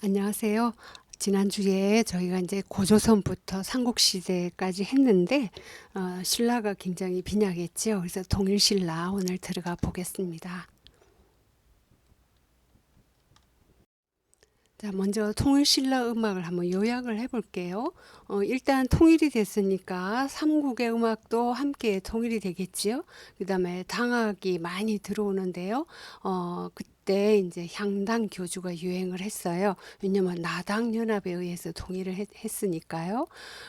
안녕하세요. 지난주에 저희가 이제 고조선부터 삼국시대까지 했는데, 신라가 굉장히 빈약했죠. 그래서 통일신라 오늘 들어가 보겠습니다. 자, 먼저 통일신라 음악을 한번 요약을 해볼게요. 일단 통일이 됐으니까 삼국의 음악도 함께 통일이 되겠지요. 그다음에 당악이 많이 들어오는데요. 그때 이제 향당 교주가 유행을 했어요. 왜냐면 나당 연합에 의해서 통일을 했으니까요.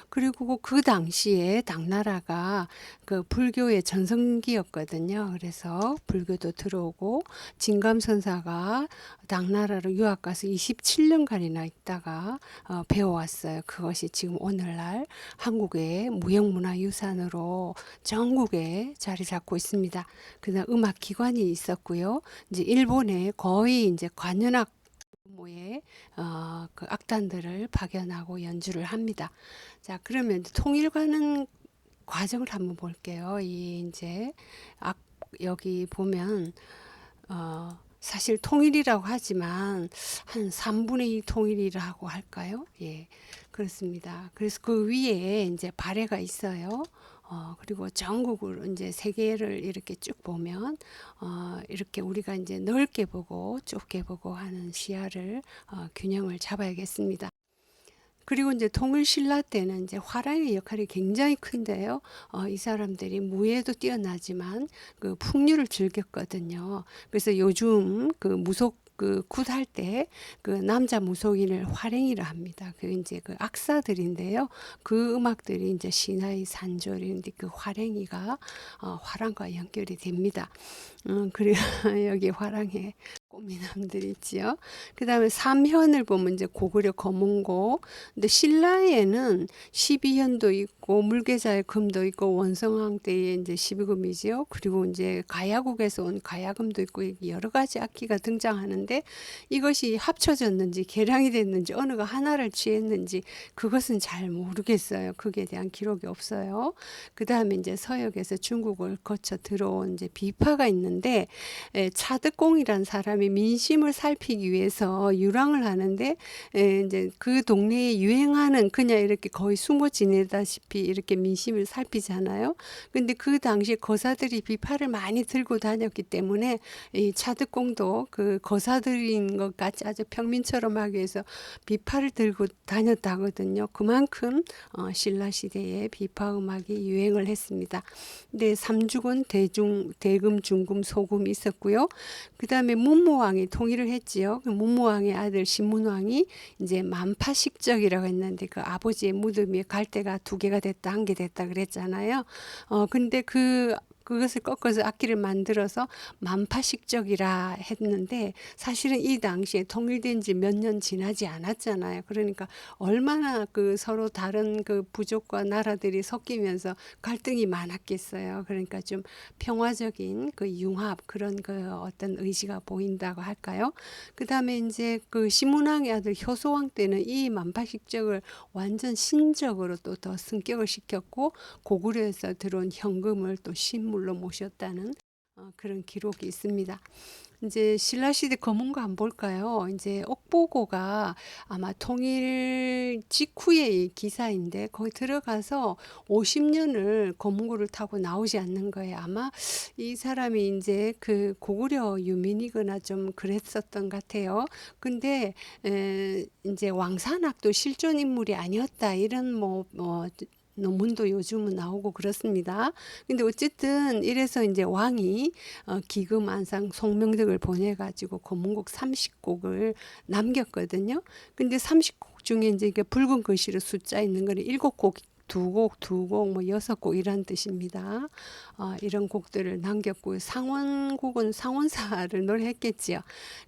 그리고 그 당시에 당나라가 그 불교의 전성기였거든요. 그래서 불교도 들어오고 진감선사가 당나라로 유학 가서 27년간이나 있다가 배워왔어요. 그것이 지금 오늘날 한국의 무형문화유산으로 전국에 자리 잡고 있습니다. 그다음 음악 기관이 있었고요. 이제 일본에 거의 이제 관현악 규모의 그 악단들을 파견하고 연주를 합니다. 자, 그러면 통일가는 과정을 한번 볼게요. 이 이제 악 여기 보면 사실 통일이라고 하지만 한 3분의 2 통일이라고 할까요? 예, 그렇습니다. 그래서 그 위에 이제 발해가 있어요. 그리고 전국을 이제 세계를 이렇게 쭉 보면 이렇게 우리가 이제 넓게 보고 좁게 보고 하는 시야를 균형을 잡아야겠습니다. 그리고 이제 통일신라 때는 이제 화랑의 역할이 굉장히 큰데요. 이 사람들이 무예도 뛰어나지만 그 풍류를 즐겼거든요. 그래서 요즘 그 무속 그 굿할 때 그 남자 무속인을 활행이라 합니다. 그 이제 그 악사들인데요. 그 음악들이 이제 신하의 산조인데 그 활행이가 화랑과 연결이 됩니다. 그리고 여기 화랑에 꽃미남들 있지요. 그 다음에 삼현을 보면 이제 고구려 검은고. 근데 신라에는 12현도 있고 물계자의 금도 있고 원성왕 때의 이제 12금이지요. 그리고 이제 가야국에서 온 가야금도 있고 여러 가지 악기가 등장하는데 이것이 합쳐졌는지 개량이 됐는지 어느가 하나를 취했는지 그것은 잘 모르겠어요. 그에 대한 기록이 없어요. 그 다음에 이제 서역에서 중국을 거쳐 들어온 이제 비파가 있는데 차득공이란 사람이 민심을 살피기 위해서 유랑을 하는데 이제 그 동네에 유행하는 그냥 이렇게 거의 숨어 지내다시피 이렇게 민심을 살피잖아요. 근데 그 당시 거사들이 비파를 많이 들고 다녔기 때문에 이 차득공도 그 거사들인 것 같이 아주 평민처럼 하기 위해서 비파를 들고 다녔다거든요. 그만큼 신라 시대에 비파 음악이 유행을 했습니다. 근데 삼죽은 대금, 중금, 소금이 있었고요. 그 다음에 문무왕이 통일을 했지요. 그 문무왕의 아들 신문왕이 이제 만파식적이라고 했는데 그 아버지의 무덤이 갈대가 2개가 됐다, 1개 됐다 그랬잖아요. 근데 그것을 꺾어서 악기를 만들어서 만파식적이라 했는데 사실은 이 당시에 통일된 지 몇 년 지나지 않았잖아요. 그러니까 얼마나 그 서로 다른 그 부족과 나라들이 섞이면서 갈등이 많았겠어요. 그러니까 좀 평화적인 그 융합 그런 그 어떤 의지가 보인다고 할까요? 그 다음에 이제 그 신문왕의 아들 효소왕 때는 이 만파식적을 완전 신적으로 또 더 승격을 시켰고 고구려에서 들어온 현금을 또 신물로 모셨다는 그런 기록이 있습니다. 이제 신라시대 검은고 한번 볼까요? 이제 옥보고가 아마 통일 직후의 기사인데 거기 들어가서 50년을 검은고를 타고 나오지 않는 거예요. 아마 이 사람이 이제 그 고구려 유민이거나 좀 그랬었던 것 같아요. 근데 이제 왕산악도 실존 인물이 아니었다 이런 뭐 논문도 요즘은 나오고 그렇습니다. 근데 어쨌든 이래서 이제 왕이 기금, 안상, 송명덕을 보내가지고 검은곡 30곡을 남겼거든요. 근데 30곡 중에 이제 이게 붉은 글씨로 숫자 있는 거는 7곡, 2곡, 2곡, 뭐 6곡 이란 뜻입니다. 이런 곡들을 남겼고 상원곡은 상원사를 노래했겠지요.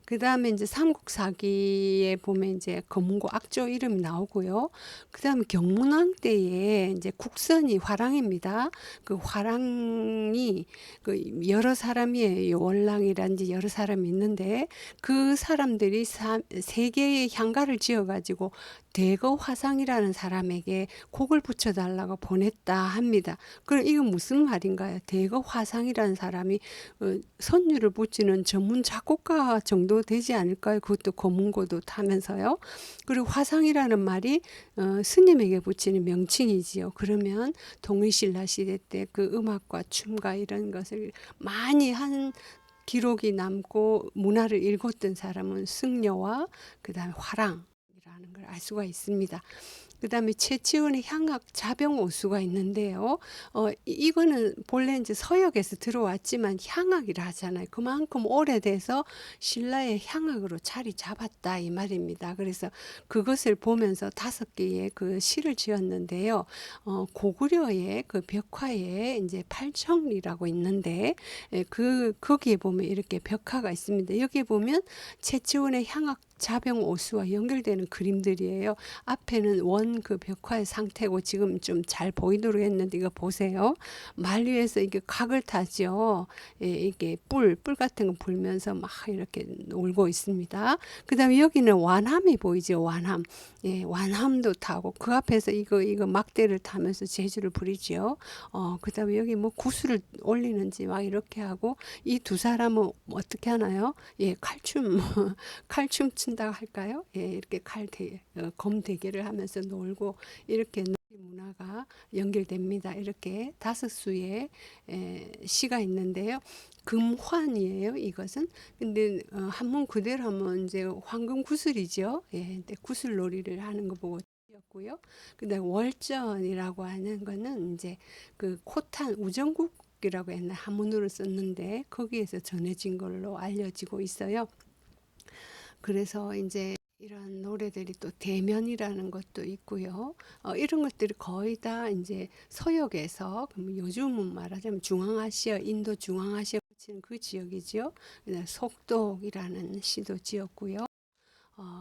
그 다음에 이제 삼국사기에 보면 이제 검은고 악조 이름이 나오고요. 그 다음에 경문왕 때에 이제 국선이 화랑입니다. 그 화랑이 그 여러 사람이에요. 월랑이란지 여러 사람이 있는데 그 사람들이 세 개의 향가를 지어가지고 대거 화상이라는 사람에게 곡을 붙여 지어달라고 보냈다 합니다. 그럼 이건 무슨 말인가요? 대거 화상이라는 사람이 선율을 붙이는 전문 작곡가 정도 되지 않을까요? 그것도 고문고도 타면서요. 그리고 화상이라는 말이 스님에게 붙이는 명칭이지요. 그러면 동의신라 시대 때 그 음악과 춤과 이런 것을 많이 한 기록이 남고 문화를 읽었던 사람은 승려와 그다음에 화랑이라는 걸 알 수가 있습니다. 그다음에 최치원의 향악 자병오수가 있는데요. 이거는 본래 이제 서역에서 들어왔지만 향악이라 하잖아요. 그만큼 오래돼서 신라의 향악으로 자리 잡았다 이 말입니다. 그래서 그것을 보면서 5개의 그 시를 지었는데요. 고구려의 그 벽화에 이제 팔청리라고 있는데 거기에 보면 이렇게 벽화가 있습니다. 여기에 보면 최치원의 향악 자병오수와 연결되는 그림들이에요. 앞에는 원 그 벽화의 상태고 지금 좀 잘 보이도록 했는데 이거 보세요. 말 위에서 이게 각을 타죠. 이게 뿔 같은 거 불면서 막 이렇게 놀고 있습니다. 그 다음에 여기는 완함이 보이죠. 완함. 완함도 타고 그 앞에서 이거 막대를 타면서 재주를 부리죠. 그 다음에 여기 뭐 구슬을 올리는지 막 이렇게 하고 이 두 사람은 어떻게 하나요? 칼춤, 칼춤 춘다 할까요? 이렇게 검 대결을 하면서 놀고 이렇게 놀이 문화가 연결됩니다. 이렇게 5수의 시가 있는데요. 금환이에요. 이것은 근데 한문 그대로 하면 이제 황금 구슬이죠. 근데 구슬놀이를 하는 거 보고 였고요. 근데 월전이라고 하는 거는 이제 그 코탄 우정국이라고 옛날 한문으로 썼는데 거기에서 전해진 걸로 알려지고 있어요. 그래서 이제 이런 노래들이 또 대면이라는 것도 있고요. 이런 것들이 거의 다 이제 서역에서 그럼 요즘은 말하자면 중앙아시아, 인도 중앙아시아 거치는 그 지역이지요. 속독이라는 시도 지었고요.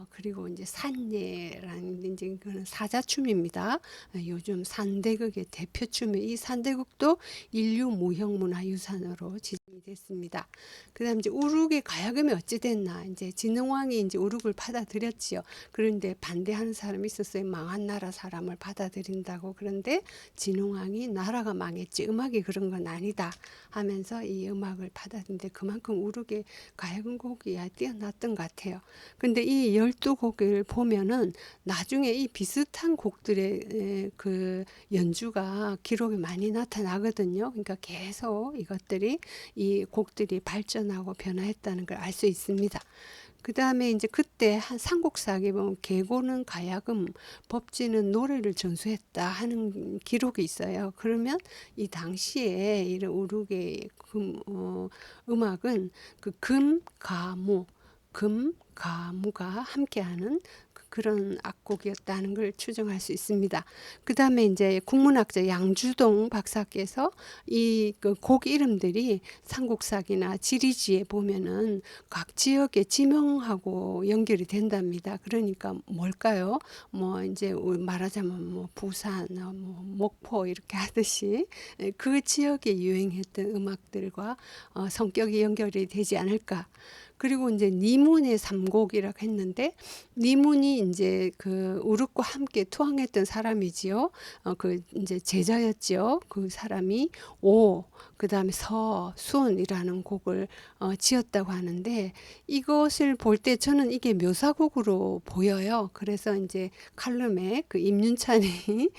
그리고 이제 산예라는 이제 그는 사자춤입니다. 요즘 산대극의 대표춤이 이 산대극도 인류 무형문화유산으로 지정이 됐습니다. 그다음 이제 우르크의 가야금이 어찌 됐나 이제 진흥왕이 이제 우르크를 받아들였지요. 그런데 반대하는 사람이 있었어요. 망한 나라 사람을 받아들인다고. 그런데 진흥왕이 나라가 망했지 음악이 그런 건 아니다 하면서 이 음악을 받아들인데 그만큼 우르크의 가야금 곡이 뛰어났던 것 같아요. 근데 이 12곡을 보면은 나중에 이 비슷한 곡들의 그 연주가 기록이 많이 나타나거든요. 그러니까 계속 이 곡들이 발전하고 변화했다는 걸 알 수 있습니다. 그 다음에 이제 그때 한 삼국사기에 보면 계고는 가야금, 법지는 노래를 전수했다 하는 기록이 있어요. 그러면 이 당시에 이런 우르크의 음악은 그 가무가 함께하는 그런 악곡이었다는 걸 추정할 수 있습니다. 그 다음에 이제 국문학자 양주동 박사께서 이 그 곡 이름들이 삼국사기나 지리지에 보면은 각 지역의 지명하고 연결이 된답니다. 그러니까 뭘까요? 뭐 이제 말하자면 뭐 부산, 뭐 목포 이렇게 하듯이 그 지역에 유행했던 음악들과 성격이 연결이 되지 않을까. 그리고 이제 니문의 삼곡이라고 했는데 니문이 이제 그 우르크와 함께 투항했던 사람이지요. 그 이제 제자였지요. 그 사람이 그다음에 순이라는 곡을 지었다고 하는데 이것을 볼 때 저는 이게 묘사곡으로 보여요. 그래서 이제 칼럼에 그 임윤찬이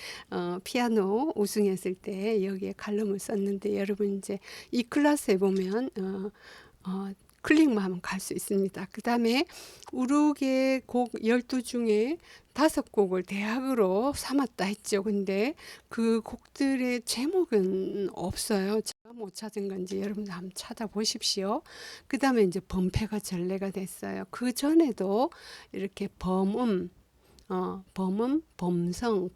피아노 우승했을 때 여기에 칼럼을 썼는데 여러분 이제 이 클래스에 보면 클릭만 하면 갈 수 있습니다. 그 다음에 우르크의 곡 12 중에 5곡을 대학으로 삼았다 했죠. 근데 그 곡들의 제목은 없어요. 제가 못 찾은 건지 여러분들 한번 찾아보십시오. 그 다음에 이제 범패가 전래가 됐어요. 그 전에도 이렇게 범음, 범성,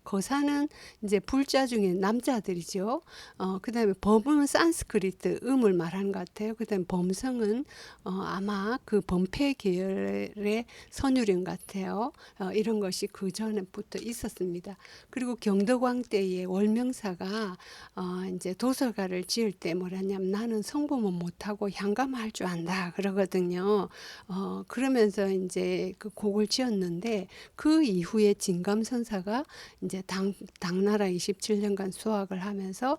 거사는 이제 불자 중에 남자들이죠. 그 다음에 범음은 산스크리트, 음을 말하는 것 같아요. 그 다음에 범성은 아마 그 범패 계열의 선율인 것 같아요. 이런 것이 그 전부터 있었습니다. 그리고 경덕왕 때의 월명사가 이제 도서가를 지을 때 뭐라냐면 나는 성범은 못하고 향감할 줄 안다 그러거든요. 그러면서 이제 그 곡을 지었는데 그 이후에 진감선사가 이제 당나라 27년간 수학을 하면서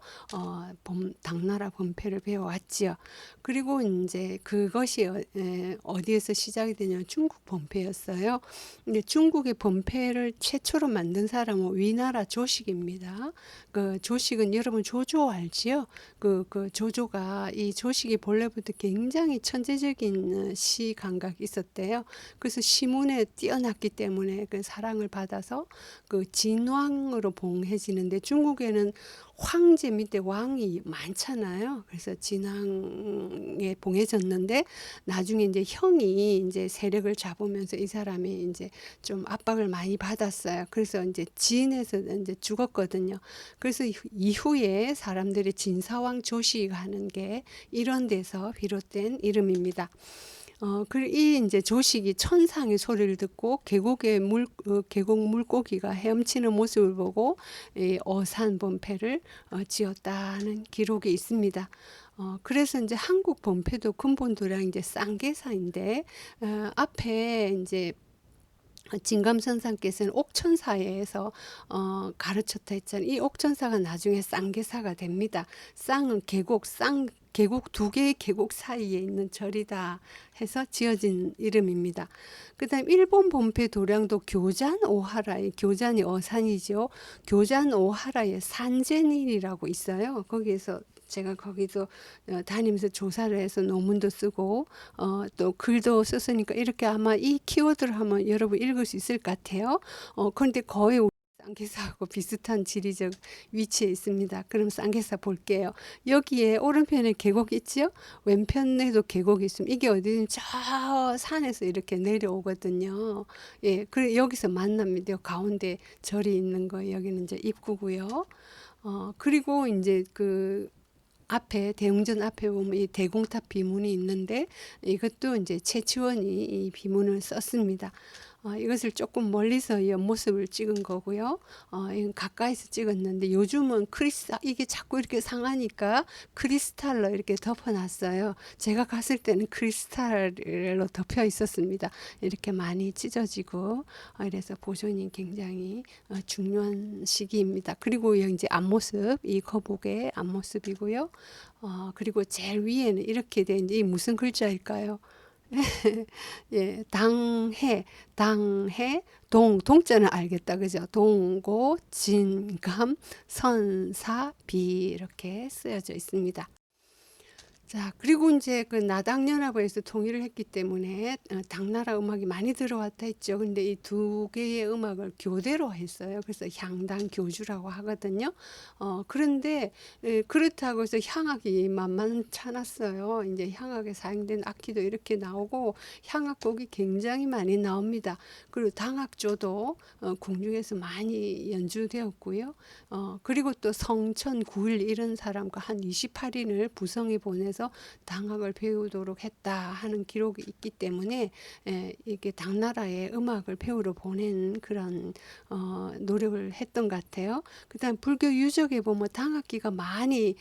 당나라 범패를 배워왔지요. 그리고 이제 그것이 어디에서 시작이 되냐면 중국 범패였어요. 근데 중국의 범패를 최초로 만든 사람은 위나라 조식입니다. 그 조식은 여러분 조조 알지요? 그 조조가 이 조식이 본래부터 굉장히 천재적인 시 감각이 있었대요. 그래서 시문에 뛰어났기 때문에 그 사랑을 받아서 그 진왕으로 봉해지는데 중국에는 황제 밑에 왕이 많잖아요. 그래서 진왕에 봉해졌는데 나중에 이제 형이 이제 세력을 잡으면서 이 사람이 이제 좀 압박을 많이 받았어요. 그래서 이제 진에서 이제 죽었거든요. 그래서 이후에 사람들이 진사왕 조식 하는 게 이런 데서 비롯된 이름입니다. 그리고 이 이제 조식이 천상의 소리를 듣고 계곡 물고기가 헤엄치는 모습을 보고 이 어산범패를 지었다는 기록이 있습니다. 그래서 이제 한국 범패도 근본도량 이제 쌍계사인데 앞에 이제 진감선상께서는 옥천사에서 가르쳤다 했잖아요. 이 옥천사가 나중에 쌍계사가 됩니다. 쌍은 계곡 두 개의 계곡 사이에 있는 절이다 해서 지어진 이름입니다. 그다음 일본 본패 도량도 교잔 오하라의 교잔이 어산이죠. 교잔 오하라의 산제닐이라고 있어요. 거기에서 제가 거기서 다니면서 조사를 해서 논문도 쓰고 또 글도 썼으니까 이렇게 아마 이 키워드를 하면 여러분 읽을 수 있을 것 같아요. 그런데 거의 우리 쌍계사하고 비슷한 지리적 위치에 있습니다. 그럼 쌍계사 볼게요. 여기에 오른편에 계곡 있죠? 왼편에도 계곡이 있으면 이게 어디든 저 산에서 이렇게 내려오거든요. 예, 그래 여기서 만납니다. 가운데 절이 있는 거예요. 여기는 이제 입구고요. 그리고 이제 그 앞에 대웅전 앞에 보면 이 대공탑 비문이 있는데 이것도 이제 최치원이 이 비문을 썼습니다. 이것을 조금 멀리서 옆모습을 찍은 거고요. 이건 가까이서 찍었는데 요즘은 이게 자꾸 이렇게 상하니까 크리스탈로 이렇게 덮어놨어요. 제가 갔을 때는 크리스탈로 덮여 있었습니다. 이렇게 많이 찢어지고 그래서 보존이 굉장히 중요한 시기입니다. 그리고 이제 앞모습, 이 거북의 앞모습이고요. 그리고 제일 위에는 이렇게 된 이 무슨 글자일까요? 예, 당해, 동자는 알겠다, 그죠? 동고, 진감, 선사, 비 이렇게 쓰여져 있습니다. 자, 그리고 이제 그 나당연합에서 통일을 했기 때문에 당나라 음악이 많이 들어왔다 했죠. 근데 이 두 개의 음악을 교대로 했어요. 그래서 향당 교주라고 하거든요. 그런데 그렇다고 해서 향악이 만만찮았어요. 이제 향악에 사용된 악기도 이렇게 나오고 향악곡이 굉장히 많이 나옵니다. 그리고 당악조도 궁중에서 많이 연주되었고요. 그리고 또 성천 9일 이런 사람과 한 28인을 부성에 보내서 당악을 배우도록 했다 하는 기록이 있기 때문에 이게 당나라의 음악을 배우러 보낸 그런 노력을 했던 것 같아요. 그다음 불교 유적에 보면 당악기가 많이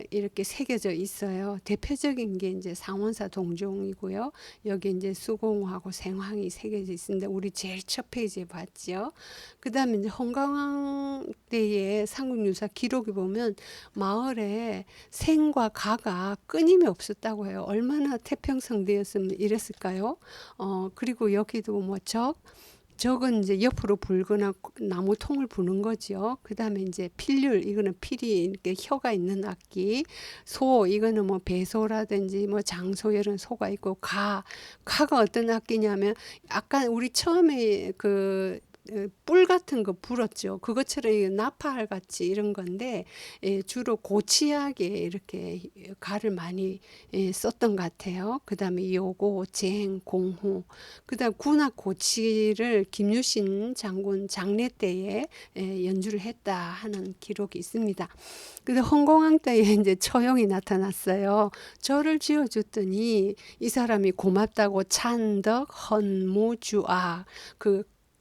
이렇게 새겨져 있어요. 대표적인 게 이제 상원사 동종이고요. 여기 이제 수공하고 생황이 새겨져 있습니다. 우리 제일 첫 페이지에 봤죠. 그다음에 이제 홍강왕 때의 삼국유사 기록에 보면 마을에 생과 가가 끊임이 없었다고 해요. 얼마나 태평성대였으면 이랬을까요? 그리고 여기도 뭐 적은 이제 옆으로 불거나 나무 통을 부는 거죠. 그 다음에 이제 필률, 이거는 필이 이렇게 혀가 있는 악기. 소, 이거는 뭐 배소라든지 뭐 장소 이런 소가 있고 가가 어떤 악기냐면 아까 우리 처음에 뿔 같은 거 불었죠. 그것처럼 나팔 같이 이런 건데 주로 고치하게 이렇게 가를 많이 썼던 것 같아요. 그 다음에 요고, 쟁, 공후. 그 다음 군악 고치를 김유신 장군 장례 때에 연주를 했다 하는 기록이 있습니다. 근데 헌공왕 때에 이제 처형이 나타났어요. 절을 지어줬더니 이 사람이 고맙다고 찬덕, 헌무, 주악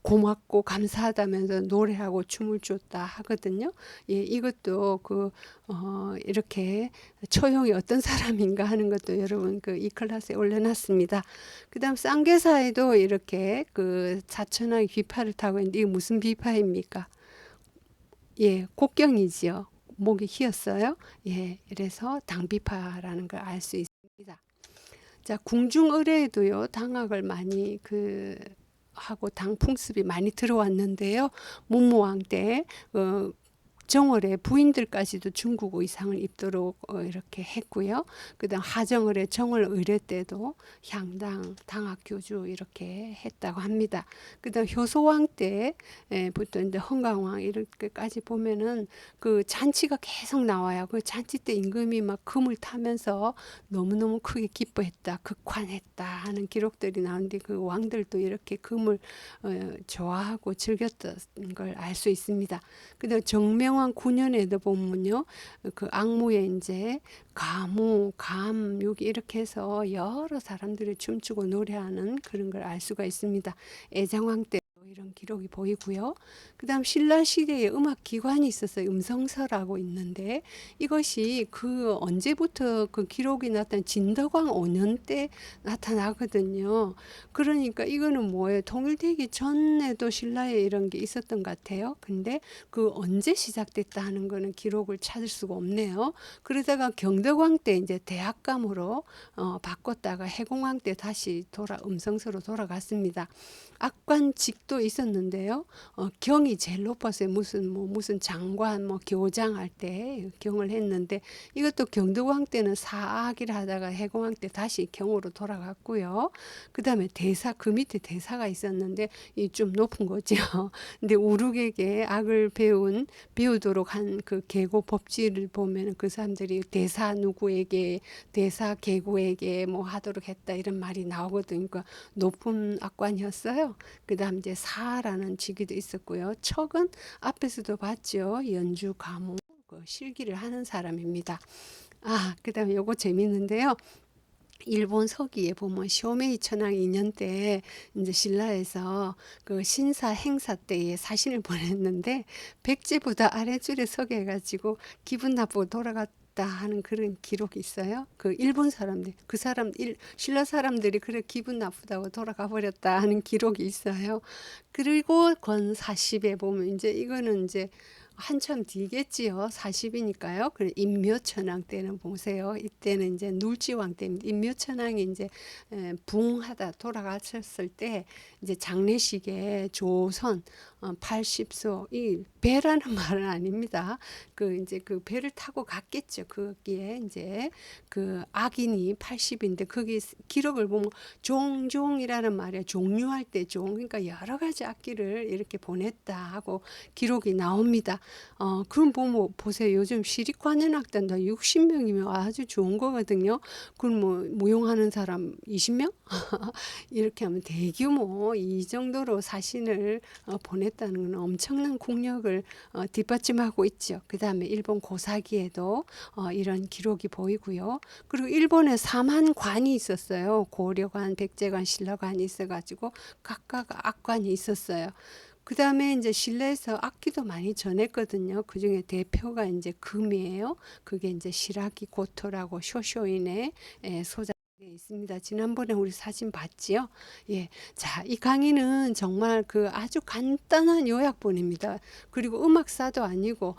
고맙고 감사하다면서 노래하고 춤을 췄다 하거든요. 예, 이것도 이렇게 처용이 어떤 사람인가 하는 것도 여러분 이 클래스에 올려놨습니다. 그다음 쌍계사에도 이렇게 사천왕이 비파를 타고 있는데 이게 무슨 비파입니까? 예, 곡경이지요. 목이 휘었어요. 예, 그래서 당비파라는 걸 알 수 있습니다. 자, 궁중의례에도요, 당학을 많이 하고 당 풍습이 많이 들어왔는데요. 문무왕 때 정월에 부인들까지도 중국 의상을 입도록 이렇게 했고요. 그다음 하정월에 정월 의례 때도 향당, 당학교주 이렇게 했다고 합니다. 그다음 효소왕 때부터 이제 헌강왕 이렇게까지 보면은 그 잔치가 계속 나와요. 그 잔치 때 임금이 막 금을 타면서 너무너무 크게 기뻐했다, 극환했다 하는 기록들이 나오는데 그 왕들도 이렇게 금을 좋아하고 즐겼던 걸 알 수 있습니다. 그다음 정명왕 9년에도 보면요, 그 악무에 이제 가무, 감, 여기 이렇게 해서 여러 사람들이 춤추고 노래하는 그런 걸 알 수가 있습니다. 애장왕 때 이런 기록이 보이고요. 그다음 신라 시대에 음악 기관이 있었어요. 음성서라고 있는데 이것이 언제부터 그 기록이 나타난 진덕왕 5년 때 나타나거든요. 그러니까 이거는 뭐예요? 통일되기 전에도 신라에 이런 게 있었던 것 같아요. 근데 언제 시작됐다 하는 거는 기록을 찾을 수가 없네요. 그러다가 경덕왕 때 이제 대학감으로 바꿨다가 해공왕 때 다시 음성서로 돌아갔습니다. 악관직도 있었는데요. 경이 제일 높았어요. 무슨 장관, 교장 할 때 경을 했는데 이것도 경덕왕 때는 사악이라 하다가 해공왕 때 다시 경으로 돌아갔고요. 그 다음에 대사, 그 밑에 대사가 있었는데 이 좀 높은 거죠. 근데 우룩에게 악을 배우도록 한 그 계고 법지를 보면 그 사람들이 대사 누구에게, 대사 계고에게 하도록 했다 이런 말이 나오거든요. 그러니까 높은 악관이었어요. 그 다음 이제 사라는 직위도 있었고요. 척은 앞에서도 봤죠. 연주 가무 실기를 하는 사람입니다. 그 다음에 요거 재밌는데요. 일본 서기에 보면 쇼메이 천황 2년 때 이제 신라에서 그 신사 행사 때에 사신을 보냈는데 백제보다 아래줄에 서게 해가지고 기분 나쁘고 돌아갔다 하는 그런 기록이 있어요. 그 일본 사람들, 신라 사람들이 그래 기분 나쁘다고 돌아가 버렸다 하는 기록이 있어요. 그리고 권 40에 보면 이제 이거는 이제 한참 뒤겠지요. 40이니까요. 그래 임묘천왕 때는 보세요. 이때는 이제 눌지왕 때입니다. 임묘천왕이 이제 부흥하다 돌아가셨을 때 이제 장례식에 조선 80소 이 배라는 말은 아닙니다. 이제 그 배를 타고 갔겠죠. 거기에 이제 그 악인이 80인데 거기 기록을 보면 종종이라는 말이에요. 종류할 때 종. 그러니까 여러 가지 악기를 이렇게 보냈다 하고 기록이 나옵니다. 그럼 보세요. 요즘 시립관현악단 60명이면 아주 좋은 거거든요. 그럼 무용하는 사람 20명? 이렇게 하면 대규모 이 정도로 사신을 보냈다는 건 엄청난 국력을 뒷받침하고 있죠. 그 다음에 일본 고사기에도 이런 기록이 보이고요. 그리고 일본에 삼한관이 있었어요. 고려관, 백제관, 신라관이 있어가지고 각각 악관이 있었어요. 그 다음에 이제 실내에서 악기도 많이 전했거든요. 그 중에 대표가 이제 금이에요. 그게 이제 시라기 고토라고 쇼쇼인의 소장. 있습니다. 지난번에 우리 사진 봤지요? 예. 자, 이 강의는 정말 아주 간단한 요약본입니다. 그리고 음악사도 아니고,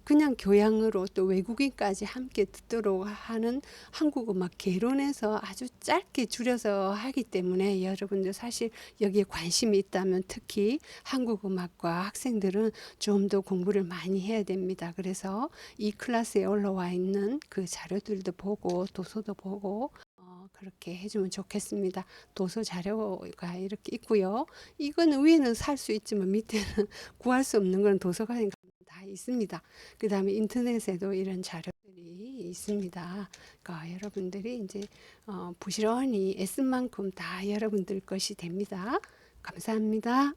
그냥 교양으로 또 외국인까지 함께 듣도록 하는 한국음악 개론에서 아주 짧게 줄여서 하기 때문에 여러분들 사실 여기에 관심이 있다면 특히 한국음악과 학생들은 좀 더 공부를 많이 해야 됩니다. 그래서 이 클래스에 올라와 있는 그 자료들도 보고 도서도 보고 그렇게 해주면 좋겠습니다. 도서 자료가 이렇게 있고요. 이건 위에는 살 수 있지만 밑에는 구할 수 없는 건 도서관에 가면 다 있습니다. 그 다음에 인터넷에도 이런 자료들이 있습니다. 그러니까 여러분들이 이제 부지런히 애쓴 만큼 다 여러분들 것이 됩니다. 감사합니다.